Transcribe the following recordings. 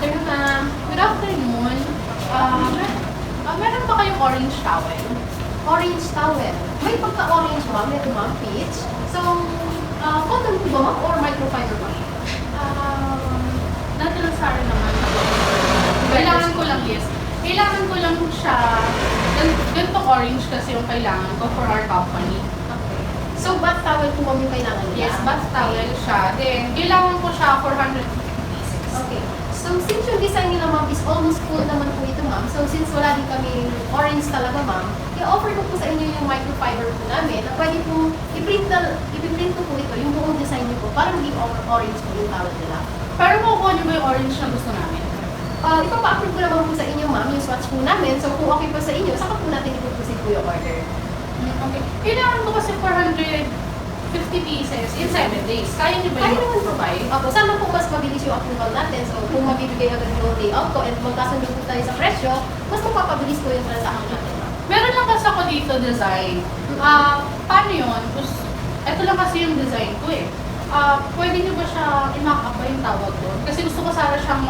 afternoon, ma'am. Good afternoon. Meron ba kayong orange towel? Orange towel. May pagka-orange, ma'am. Ito, ma'am, peach. So, cotton po ba, ma'am, or microfiber ba? Natural sorry naman. Kailangan ko lang, yes. Kailangan ko lang siya, ganito orange kasi yung kailangan ko for our company. Okay. So, bath towel po, ma'am, yung kailangan niya? Yes, bath towel siya. Then, kailangan ko siya for 150 pieces. Okay. So, since yung design nila, ma'am, is almost full naman po ito, ma'am. So, since wala din kami orange talaga, ma'am, i-offer ko po sa inyo yung microfiber po namin na pwede po i-print ko po ito, yung buong design niyo po, para maging orange po yung towel nila. Pero makukuha niyo ba yung orange na gusto namin? Ipapa-approve ko naman po sa inyo, ma'am, yung swatch po namin. So, kung okay po sa inyo, saka po natin ipuproceed po yung order. Okay. Kailangan ko kasi 450 pieces in 7 days. Kaya niyo ba Kaya yung naman po. provide? Opo, sana po mas mabilis yung approval natin. So, kung mabibigay agad yung layout ko and magkasundo po tayo sa presyo, mas mapapabilis po yung transaction natin, ma'am. Meron lang kasi ako dito design. Paano yun? Ito lang kasi yung design ko eh. Pwede niyo ba siya i-mock up ba yung tawag doon? Kasi gusto ko sana siyang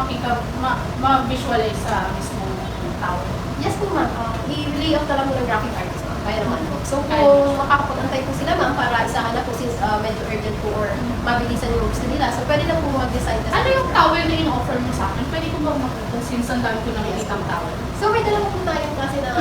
ma-visualize sa mismong tawag. Yes po, ma'am. I-layout na lang po ng graphic artist, ma'am. Kaya naman po. So, kung makakapag-antay po sila, ma'am, para isahan na po since medyo urgent po or mabilisan yung gusto nila. So, pwede na po mag-design na. Ano yung towel na in-offer mo sa akin? Pwede ko ba makita since ang dami ko nakikita ang towel? So, may dalawa po tayong klase ng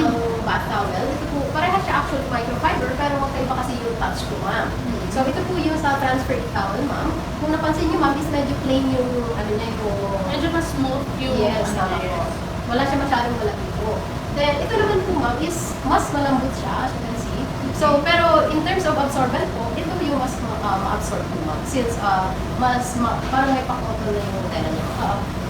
bath towel. Ito po, pareha siya actually microfiber, pero magkaiba kasi yung touch ko, ma'am. So, ito po yung sa transfer towel, ma'am. Kung napansin nyo, ma'am, is medyo plain yung, ano niya, yung... Medyo mas smooth yung Yes, tama po. Wala siya masyadong malaki po. Then, ito naman po, ma'am, is mas malambot siya, as you can see. So, pero in terms of absorbent po, ito yung mas ma-absorb po, ma'am. Since parang may pakotol na yung tela niya.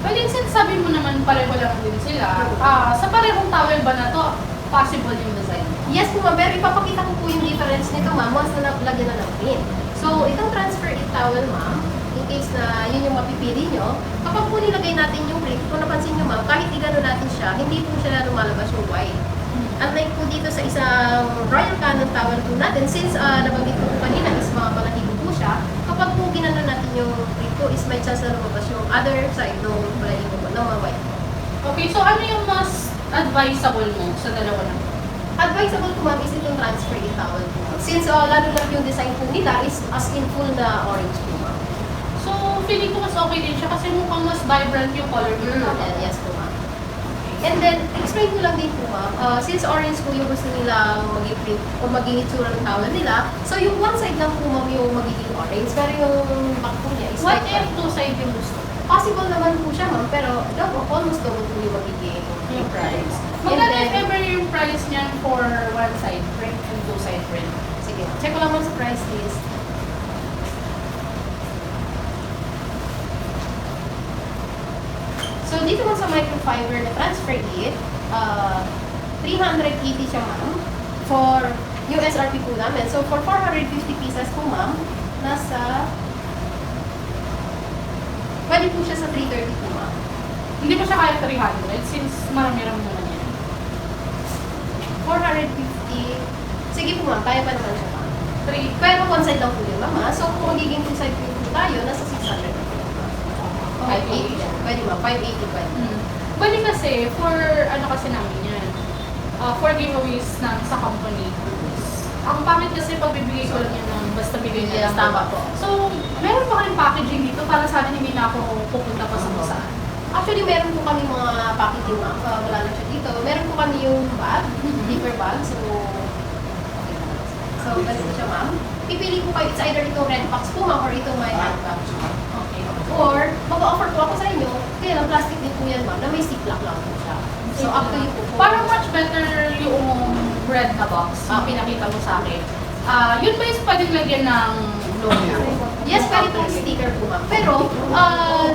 Pwede since sabi mo naman pareho lang din sila, sa parehong towel ba na to, possible yung design? Yes po, ma'am, pero ipapakita ko po yung difference nito, ma'am, once na lagyan na ng print. So, itong transfer it towel, ma'am, in case na yun yung mapipili nyo, kapag po nilagay natin yung print, kung napansin nyo, ma'am, kahit igano natin siya, hindi po siya lumalabas yung white. Unlike po dito sa isang Royal Canon towel po natin, since nabanggit ko po kanina is mga balahibo po siya, kapag po ginano natin yung print po, is may chance na lumabas yung other side ng balahibo po, ng mga white. Okay, so ano yung mas advisable mo sa dalawa na? Advisable po, ma'am, is itong transfer it towel po. Since lalo lang yung design po nila is as in full na orange po, ma'am. So, feeling ko mas okay din siya kasi mukhang mas vibrant yung color niya. Yes po, ma'am. And then, explain ko lang din po, ma'am, since orange po yung gusto nila mag-print o maging itsura ng towel nila, so yung one side lang po, ma'am, yung magiging orange, pero yung back po niya is What like if two-side yung gusto? possible naman po siya, ma'am, pero almost double po yung magiging Yung price. And Magkano then, if ever yung price niyan for one-side print and two-side print? sige, check ko lang ma'am sa price list. So, dito man sa microfiber na transfer it, 380 siya, ma'am, for yung SRP po namin. So, for 450 pieces po, ma'am, nasa, pwede po siya sa 330 po, ma'am. Hindi ko siya kaya 300 since marami-rami naman yan. 450, sige po, ma'am, kaya pa naman siya, ma'am. 3. Pero one side lang po yun, ma'am, so kung magiging two side po tayo, nasa 600 po, ma'am. 580 yan. Pwede, ma'am, 580 pwede. Bali kasi, for ano kasi namin yan, for giveaways na sa company. Ang pangit kasi pagbibigay ko lang yan ng basta bigay na Yes, lang. tama po. So, meron pa kayong packaging dito para sana hindi na ako pupunta pa sa kung saan. Actually, meron po kami mga packaging, ma'am. Wala na siya dito. Meron po kami yung bag, zipper bag. So, okay na. So, ganito siya, ma'am. Pipili po kayo. It's either itong red box po, ma'am, or itong may hand bag. Okay. Or, mag-offer po ako sa inyo. Kaya lang, plastic din po yan, ma'am, na may ziplock lang po siya. So, up to you po. Parang much better yung red na box, yung pinakita mo sa akin. Yun ba yung pwedeng lagyan ng logo? Yes, pwede itong sticker po, ma'am. Pero,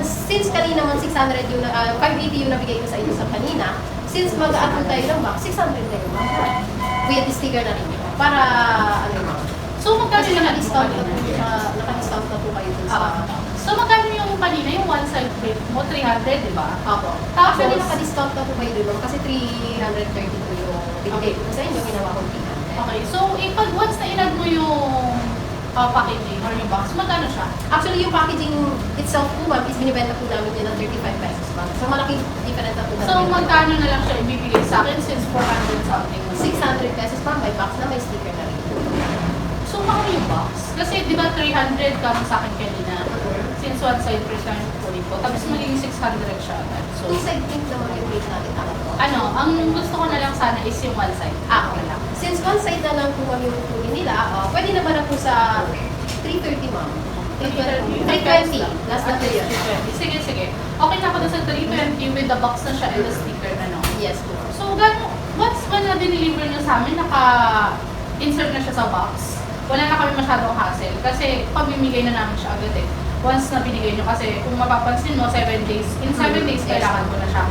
since kanina man 600 yung, 580 yung nabigay ko sa inyo sa kanina, since mag-add tayo ng box, 600 na yun, ma'am. With sticker na rin yun. Para, ano, ma'am. So, magkano Kasi yung naka-discount na po kanina? siya, naka-discount na po kayo dun sa... So, magkano yung kanina, yung one side print mo, 300, di ba? Apo. Actually, naka-discount na po kayo dun, ma'am. Kasi 330 po yung binigay ko sa inyo, ginawa ko 300. Okay, so, pag once na inad mo yung packaging or yung box, magkano siya? Actually, yung packaging itself po, ma'am, is binibenta po namin yun ng 35 pesos, ma'am. So, malaking difference na po. So, magkano na lang siya ibibigay sa akin since 400 something? 600 pesos pa, may box na, may sticker na rin. So, mahal yung box. Kasi, di ba 300 kamo sa akin kanina? Since one side return ko. Tapos, magiging 600 siya agad. So, Two-side print naman yung plate natin. Tama po. ano, ang gusto ko na lang sana is yung one side. Okay lang. Since one side na lang po kami yung kukunin nila, pwede naman na po sa 330, ma'am. 320. Last na po yun. 320. Sige, sige. Okay na ako doon sa 320 with the box na siya and the sticker na, no? Yes po. So, once when na-deliver nyo sa amin, naka-insert na siya sa box. Wala na kami masyadong hassle kasi pamimigay na namin siya agad eh. Once na binigay nyo kasi kung mapapansin mo, 7 days. In 7 days, kailangan ko na siya.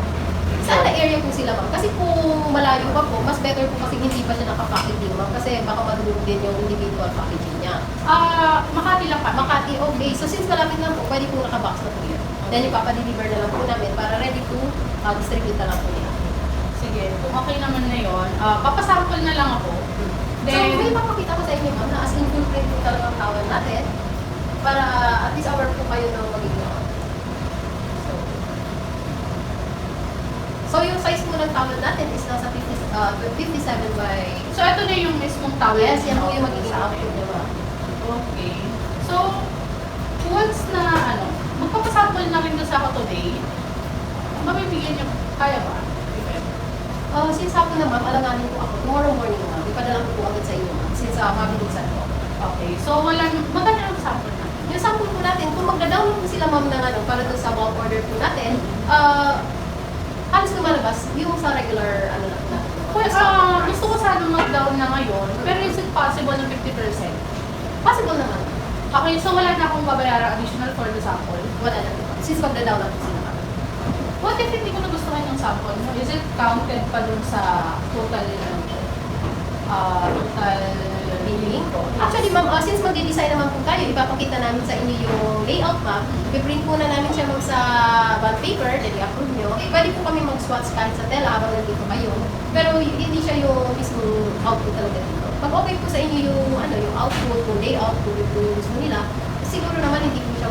Saan na area po sila, ma'am? Kasi kung malayo pa po, mas better po kasi hindi pa siya nakapackaging, ma'am. Kasi baka madulog din yung individual packaging niya. Makati lang pa. Makati, okay. So since malapit lang po, pwede po nakabox na po yun. Then ipapadeliver na lang po namin para ready to distribute na lang po nila. Sige, kung okay naman na yun, papasample na lang ako. So may papakita ko sa inyo, ma'am, na as in full print po talaga ang tawag natin para at least aware po kayo ng magiging So yung size po ng towel natin is nasa 57 by... So, ito na yung mismong towel. Yes, yan po yung na magiging sa output akin. niya, ma'am. Okay. So, once na, magpapasample na rin doon sa ako today, mabibigyan niyo, kaya ba? Since ako na, ma'am, alanganin po ako. Tomorrow morning, ma'am. Ipadala ko po agad sa inyo, ma'am. Since mabilisan po. Okay. So, magkano yung sample natin? Yung sample po natin, kung magda-download po sila, ma'am, ng para doon sa bulk order po natin, halos lumalabas yung sa regular, lang natin. Well, gusto ko sana mag-down na ngayon, pero is it possible na 50%? Possible naman. Okay, so wala na akong babayaran additional for the sample. Wala na po. Since magda-download po sila, ma'am. What if hindi ko nagustuhan yung sample mo? Is it counted pa dun sa total, total Billing po. Actually, ma'am, since magde-design naman po tayo, ipapakita namin sa inyo yung layout, ma'am. I-print po na namin siya, ma'am, sa bond paper, then i-approve nyo. Pwede po kami mag-swatch kahit sa tela habang nandito kayo. Pero hindi siya yung mismo output talaga dito. Pag okay po sa inyo yung, yung output, yung layout, kung ito yung gusto nila, siguro naman hindi po siya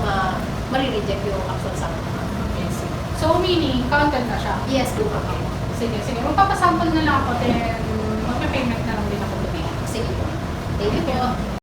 ma-reject yung actual sample. Yes. So, meaning, counted na siya? Yes, po, ma'am. Sige, sige. Magpapasample na lang ako, then magpe-payment na lang din ako today. Sige po. Thank you po.